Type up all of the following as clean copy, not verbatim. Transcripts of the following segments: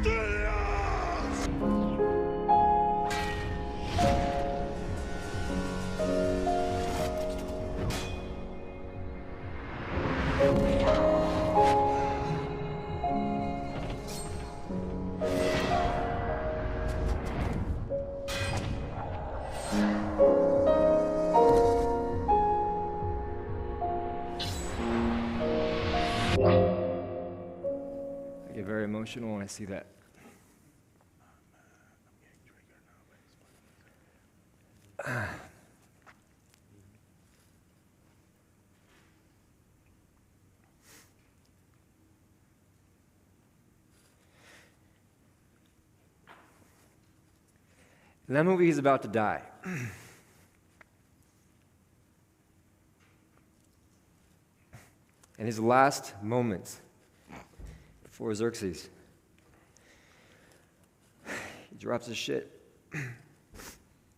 I get very emotional when I see that. In that movie, he's about to die. And his last moments before Xerxes, he drops his shit,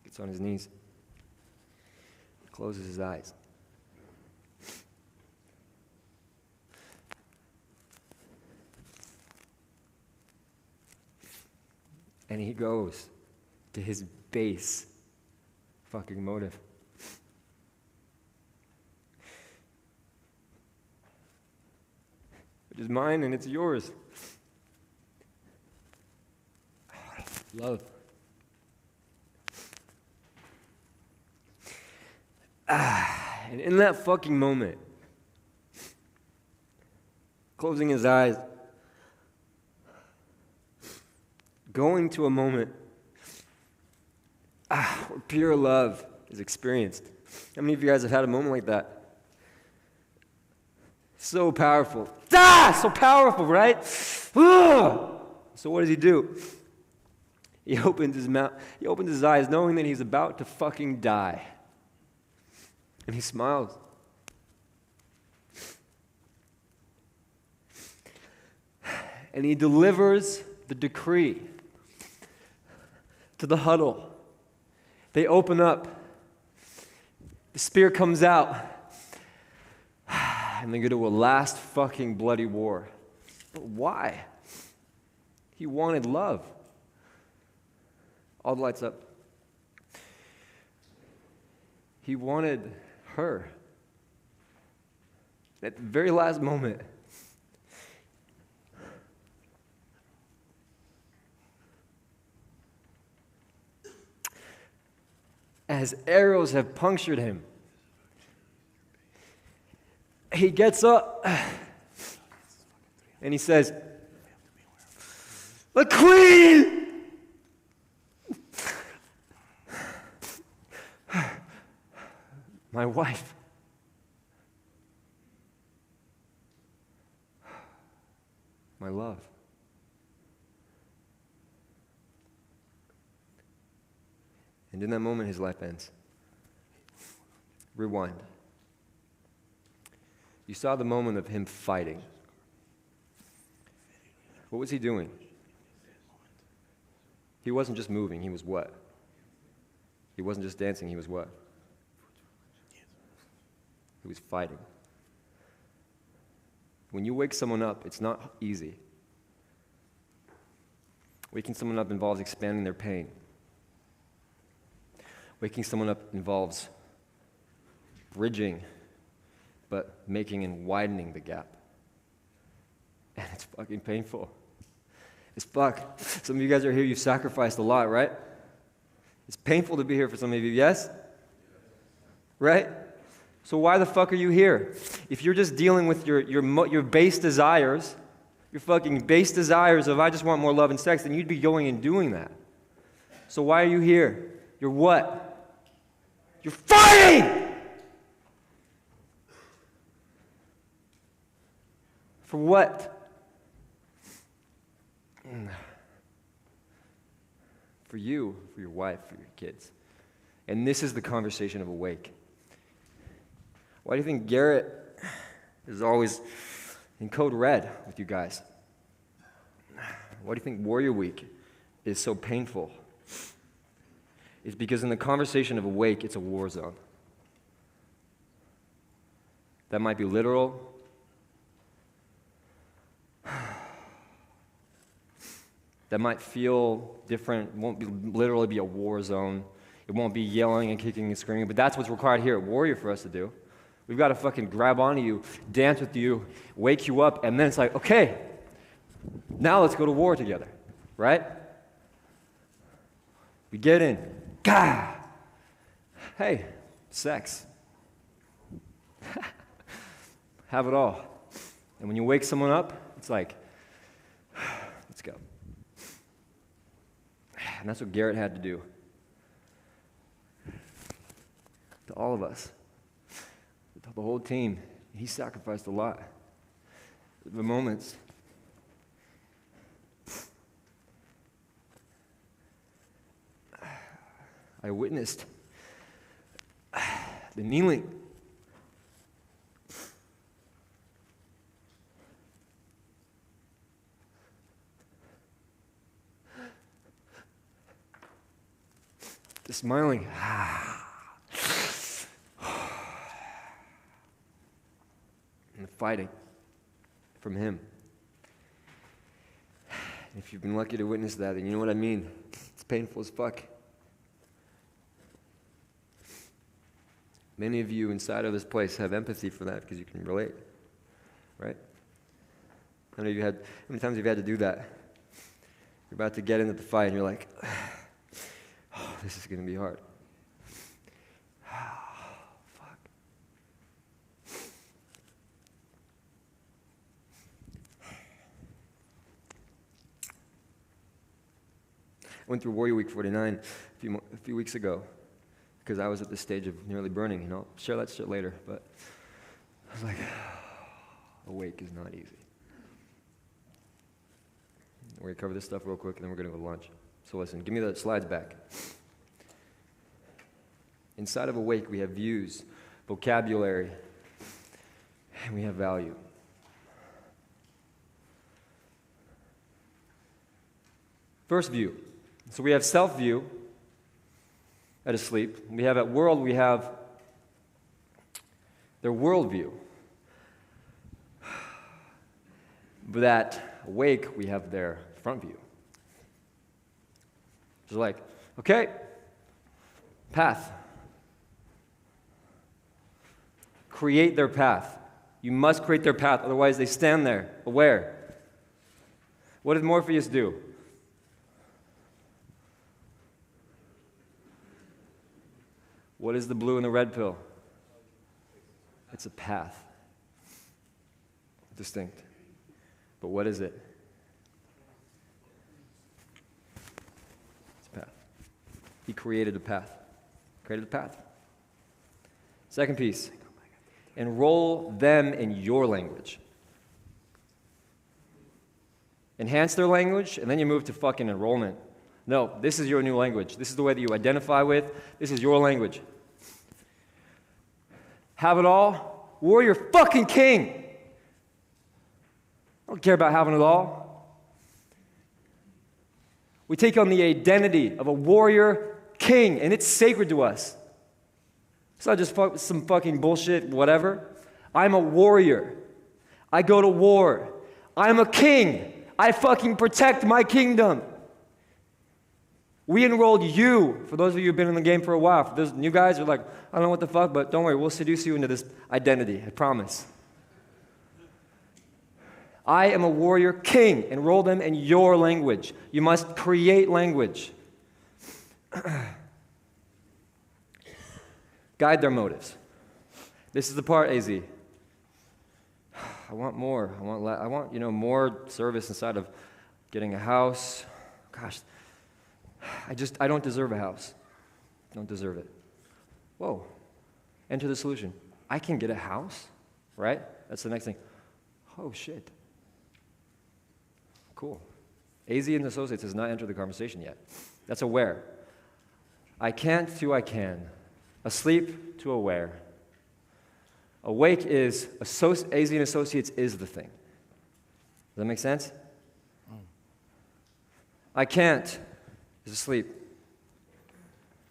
gets on his knees, closes his eyes. And he goes to his base fucking motive. Which is mine and it's yours. Love. And in that fucking moment, closing his eyes, going to a moment where pure love is experienced. How many of you guys have had a moment like that? So powerful. So powerful, right? So what does he do? He opens his mouth, he opens his eyes knowing that he's about to fucking die. And he smiles. And he delivers the decree to the huddle. They open up. The spear comes out. And they go to a last fucking bloody war. But why? He wanted love. All the lights up. He wanted her. At the very last moment, as arrows have punctured him, he gets up and he says, "The queen!" My wife. My love. And in that moment, his life ends. Rewind. You saw the moment of him fighting. What was he doing? He wasn't just moving, he was what? He wasn't just dancing, he was what? He was fighting. When you wake someone up, it's not easy. Waking someone up involves expanding their pain. Waking someone up involves bridging, but making and widening the gap. And it's fucking painful. It's fuck. Some of you guys are here, you've sacrificed a lot, right? It's painful to be here for some of you, yes? Right? So why the fuck are you here? If you're just dealing with your base desires, your fucking base desires of I just want more love and sex, then you'd be going and doing that. So why are you here? You're what? You're fighting! For what? For you, for your wife, for your kids. And this is the conversation of Awake. Why do you think Garrett is always in code red with you guys? Why do you think Warrior Week is so painful? It's because in the conversation of Awake, it's a war zone. That might be literal. that might feel different. It won't literally be a war zone. It won't be yelling and kicking and screaming, but that's what's required here at Warrior for us to do. We've got to fucking grab onto you, dance with you, wake you up, and then it's like, okay, now let's go to war together, right? We get in. Gah! Hey, sex. Have it all. And when you wake someone up, it's like, let's go. And that's what Garrett had to do. To all of us. To the whole team. He sacrificed a lot. The moments. I witnessed the kneeling. The smiling. And the fighting from him. If you've been lucky to witness that, then you know what I mean. It's painful as fuck. Many of you inside of this place have empathy for that because you can relate, right? How many times you've had to do that? You're about to get into the fight and you're like, oh, this is going to be hard. Fuck. I went through Warrior Week 49 a few weeks ago because I was at the stage of nearly burning, and I'll share that shit later, but I was like, awake is not easy. We're going to cover this stuff real quick, and then we're going to go to lunch. So listen, give me the slides back. Inside of awake, we have views, vocabulary, and we have value. First view. So we have self-view at asleep. We have at world, we have their worldview. But at awake, we have their front view. It's like, okay, path. Create their path. You must create their path, otherwise they stand there, aware. What did Morpheus do? What is the blue and the red pill? It's a path. Distinct. But what is it? It's a path. He created a path. Created a path. Second piece. Enroll them in your language. Enhance their language, and then you move to fucking enrollment. No, this is your new language. This is the way that you identify with. This is your language. Have it all? Warrior fucking king. I don't care about having it all. We take on the identity of a warrior king, and it's sacred to us. It's not just some fucking bullshit, whatever. I'm a warrior. I go to war. I'm a king. I fucking protect my kingdom. We enrolled you, for those of you who've been in the game for a while. For those new guys who are like, I don't know what the fuck, but don't worry, we'll seduce you into this identity, I promise. I am a warrior king. Enroll them in your language. You must create language. Guide their motives. This is the part, AZ. I want more. I want more service inside of getting a house. Gosh, I don't deserve a house. Don't deserve it. Whoa. Enter the solution. I can get a house, right? That's the next thing. Oh, shit. Cool. AZ and Associates has not entered the conversation yet. That's aware. I can't to I can. Asleep to aware. Awake is, AZ and Associates is the thing. Does that make sense? I can't is asleep.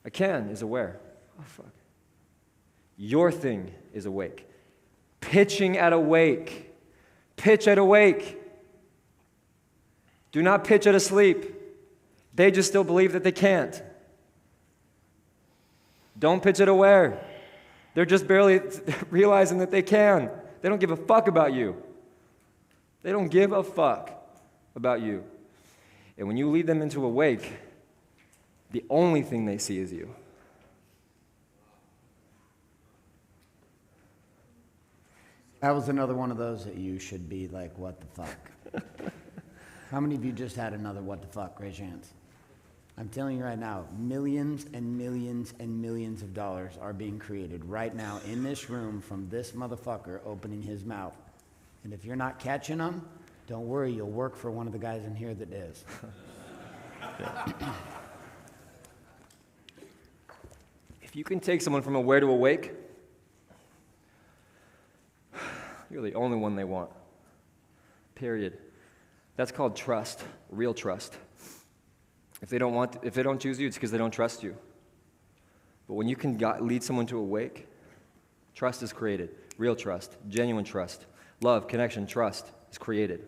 I can is aware. Oh, fuck. Your thing is awake. Pitching at awake. Pitch at awake. Do not pitch it asleep. They just still believe that they can't. Don't pitch it aware. They're just barely realizing that they can. They don't give a fuck about you. They don't give a fuck about you. And when you lead them into a wake, the only thing they see is you. That was another one of those that you should be like, what the fuck? How many of you just had another what the fuck? Raise your hands. I'm telling you right now, millions and millions and millions of dollars are being created right now in this room from this motherfucker opening his mouth. And if you're not catching them, don't worry, you'll work for one of the guys in here that is. If you can take someone from aware to awake, you're the only one they want. Period. That's called trust, real trust. If they don't choose you, it's because they don't trust you. But when you can lead someone to awake, trust is created. Real trust, genuine trust, love, connection, trust is created.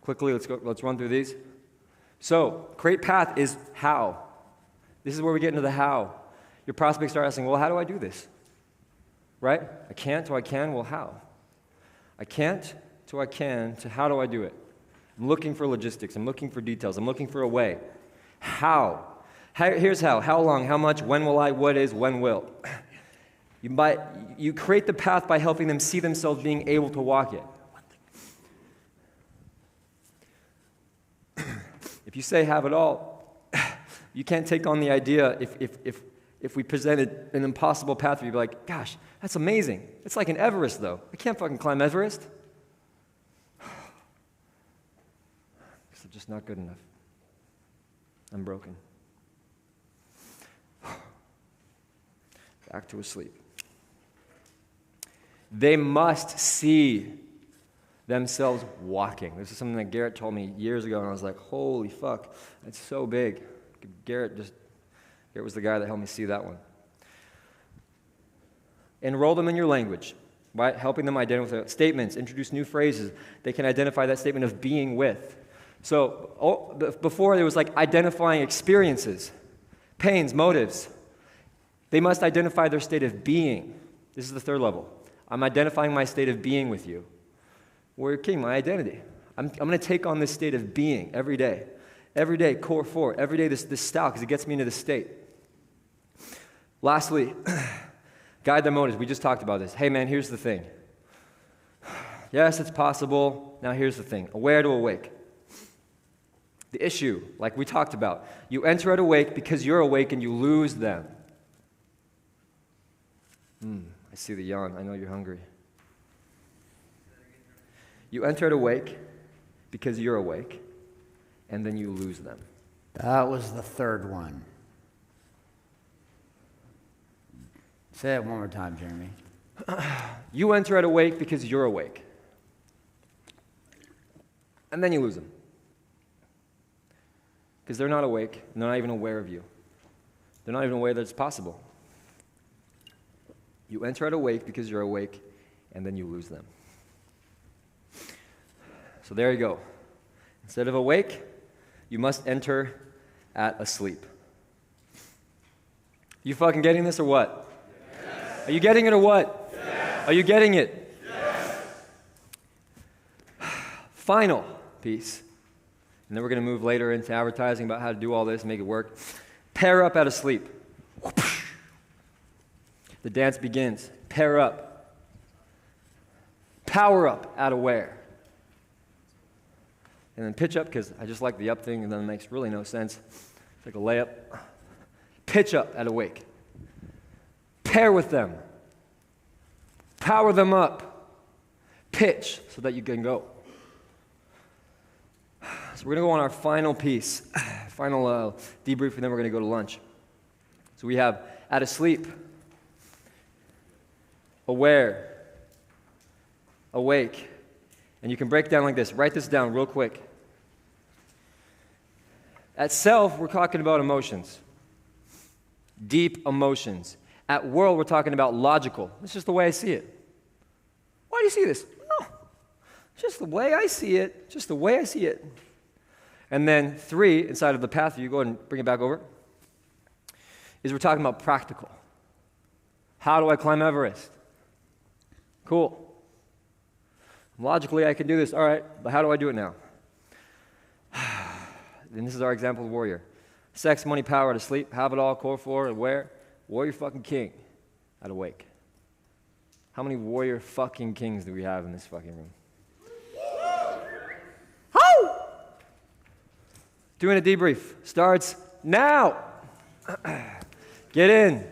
Quickly, let's run through these. So, create path is how. This is where we get into the how. Your prospects start asking, well, how do I do this? Right? I can't to I can, well, how? I can't to I can to how do I do it? I'm looking for logistics. I'm looking for details. I'm looking for a way. How? Here's how. How long? How much? When will I? What is? When will? You create the path by helping them see themselves being able to walk it. If you say have it all, you can't take on the idea if we presented an impossible path for you, you'd be like, gosh, that's amazing. It's like an Everest, though. I can't fucking climb Everest. It's just not good enough. I'm broken. Back to asleep. They must see themselves walking. This is something that Garrett told me years ago, and I was like, holy fuck, that's so big. Garrett was the guy that helped me see that one. Enroll them in your language by helping them identify statements, introduce new phrases. They can identify that statement of being with. So before there was like identifying experiences, pains, motives. They must identify their state of being. This is the third level. I'm identifying my state of being with you. Warrior King, my identity. I'm going to take on this state of being every day. Every day, core 4. Every day, this style, because it gets me into this state. Lastly, guide their motives. We just talked about this. Hey, man, here's the thing. Yes, it's possible. Now, here's the thing. Aware to awake. The issue, like we talked about, you enter at awake because you're awake and you lose them. I see the yawn. I know you're hungry. You enter at awake because you're awake, and then you lose them. That was the third one. Say it one more time, Jeremy. You enter at awake because you're awake, and then you lose them. Because they're not awake, and they're not even aware of you. They're not even aware that it's possible. You enter at awake because you're awake, and then you lose them. So there you go. Instead of awake, you must enter at asleep. You fucking getting this or what? Yes. Are you getting it or what? Yes. Are you getting it? Yes. Final piece. And then we're going to move later into advertising about how to do all this and make it work. Pair up at asleep. The dance begins. Pair up. Power up at aware. And then pitch up, because I just like the up thing, and then it makes really no sense. It's like a layup. Pitch up at awake. Pair with them. Power them up. Pitch so that you can go. So we're going to go on our final piece, final debrief, and then we're going to go to lunch. So we have at asleep, aware, awake. And you can break it down like this. Write this down real quick. At self, we're talking about emotions. Deep emotions. At world, we're talking about logical. It's just the way I see it. Why do you see this? No. just the way I see it, just the way I see it. And then 3, inside of the path, you go ahead and bring it back over, is we're talking about practical. How do I climb Everest? Cool. Logically, I can do this. All right, but how do I do it now? And this is our example of warrior. Sex, money, power to sleep, have it all, core 4, where? Warrior fucking king at awake. How many warrior fucking kings do we have in this fucking room? Ho! Doing a debrief starts now. Get in.